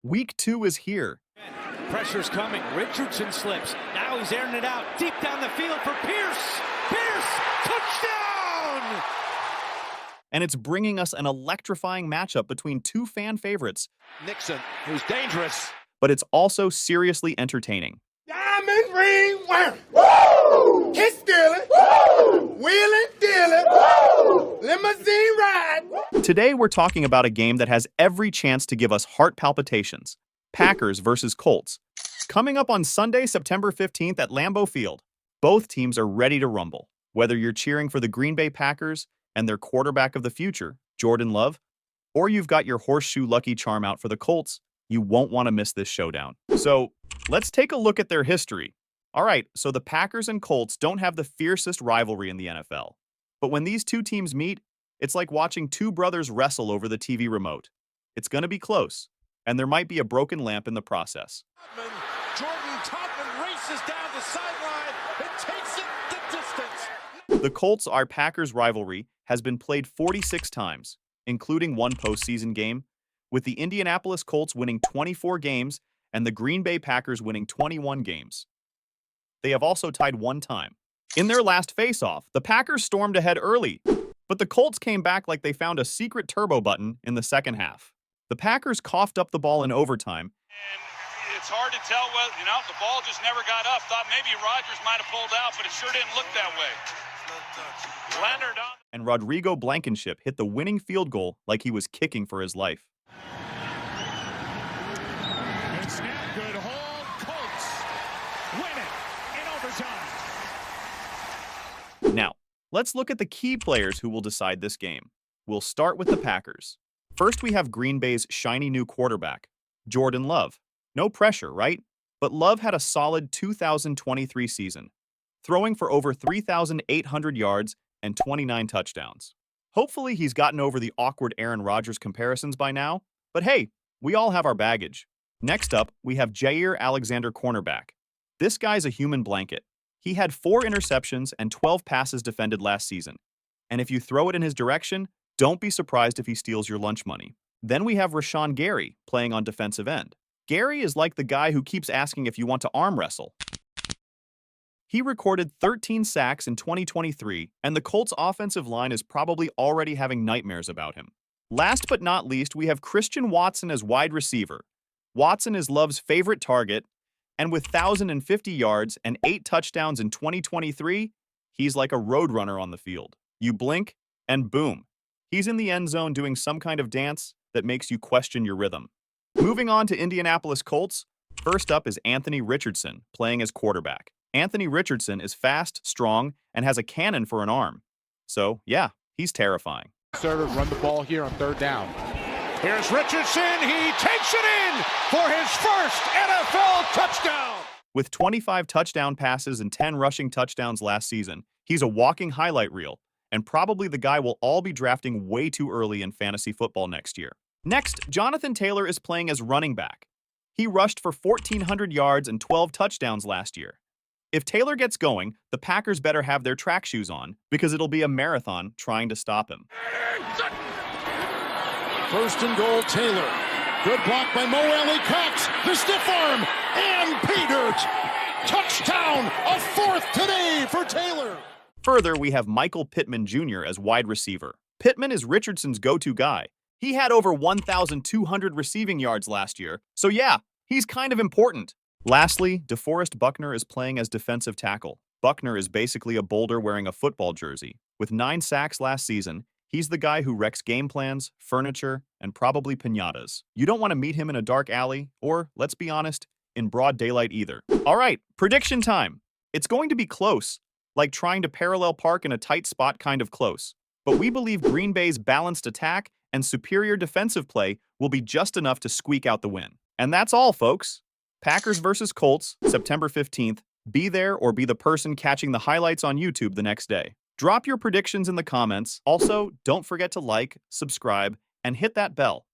Week 2 is here. Pressure's coming. Richardson slips. Now he's airing it out. Deep down the field for Pierce. Pierce! Touchdown! And it's bringing us an electrifying matchup between two fan favorites. Nixon, who's dangerous. But it's also seriously entertaining. Diamond ring wearing. Woo! Kiss stealing. Woo! Wheeling dealing. Woo! Limousine ride. Today we're talking about a game that has every chance to give us heart palpitations. Packers versus Colts. Coming up on Sunday, September 15th at Lambeau Field. Both teams are ready to rumble. Whether you're cheering for the Green Bay Packers and their quarterback of the future, Jordan Love, or you've got your horseshoe lucky charm out for the Colts, you won't want to miss this showdown. So, let's take a look at their history. All right, so the Packers and Colts don't have the fiercest rivalry in the NFL. But when these two teams meet, it's like watching two brothers wrestle over the TV remote. It's going to be close, and there might be a broken lamp in the process. Jordan Topman races down the sideline and takes it the distance. The Colts-Packers rivalry has been played 46 times, including one postseason game, with the Indianapolis Colts winning 24 games and the Green Bay Packers winning 21 games. They have also tied one time. In their last face-off, the Packers stormed ahead early, but the Colts came back like they found a secret turbo button in the second half. The Packers coughed up the ball in overtime. And it's hard to tell whether, the ball just never got up. Thought maybe Rodgers might have pulled out, but it sure didn't look that way. Leonard on. And Rodrigo Blankenship hit the winning field goal like he was kicking for his life. And snap, good hold. Colts win it in overtime. Now, let's look at the key players who will decide this game. We'll start with the Packers. First, we have Green Bay's shiny new quarterback, Jordan Love. No pressure, right? But Love had a solid 2023 season, throwing for over 3,800 yards and 29 touchdowns. Hopefully, he's gotten over the awkward Aaron Rodgers comparisons by now, but hey, we all have our baggage. Next up, we have Jair Alexander, cornerback. This guy's a human blanket. He had 4 interceptions and 12 passes defended last season. And if you throw it in his direction, don't be surprised if he steals your lunch money. Then we have Rashawn Gary playing on defensive end. Gary is like the guy who keeps asking if you want to arm wrestle. He recorded 13 sacks in 2023, and the Colts' offensive line is probably already having nightmares about him. Last but not least, we have Christian Watson as wide receiver. Watson is Love's favorite target, and with 1,050 yards and 8 touchdowns in 2023, he's like a roadrunner on the field. You blink, and boom, he's in the end zone doing some kind of dance that makes you question your rhythm. Moving on to Indianapolis Colts, first up is Anthony Richardson, playing as quarterback. Anthony Richardson is fast, strong, and has a cannon for an arm. So, yeah, he's terrifying. Conservative run the ball here on third down. Here's Richardson. He takes it in for his first NFL touchdown. With 25 touchdown passes and 10 rushing touchdowns last season, he's a walking highlight reel, and probably the guy we'll all be drafting way too early in fantasy football next year. Next, Jonathan Taylor is playing as running back. He rushed for 1,400 yards and 12 touchdowns last year. If Taylor gets going, the Packers better have their track shoes on, because it'll be a marathon trying to stop him. First and goal, Taylor. Good block by Mo Alley Cox. The stiff arm. And pay dirt. Touchdown. A 4th today for Taylor. Further, we have Michael Pittman Jr. as wide receiver. Pittman is Richardson's go-to guy. He had over 1,200 receiving yards last year, so yeah, he's kind of important. Lastly, DeForest Buckner is playing as defensive tackle. Buckner is basically a boulder wearing a football jersey. With 9 sacks last season, he's the guy who wrecks game plans, furniture, and probably piñatas. You don't want to meet him in a dark alley, or, let's be honest, in broad daylight either. All right, prediction time. It's going to be close, like trying to parallel park in a tight spot kind of close. But we believe Green Bay's balanced attack and superior defensive play will be just enough to squeak out the win. And that's all, folks. Packers versus Colts, September 15th. Be there or be the person catching the highlights on YouTube the next day. Drop your predictions in the comments. Also, don't forget to like, subscribe, and hit that bell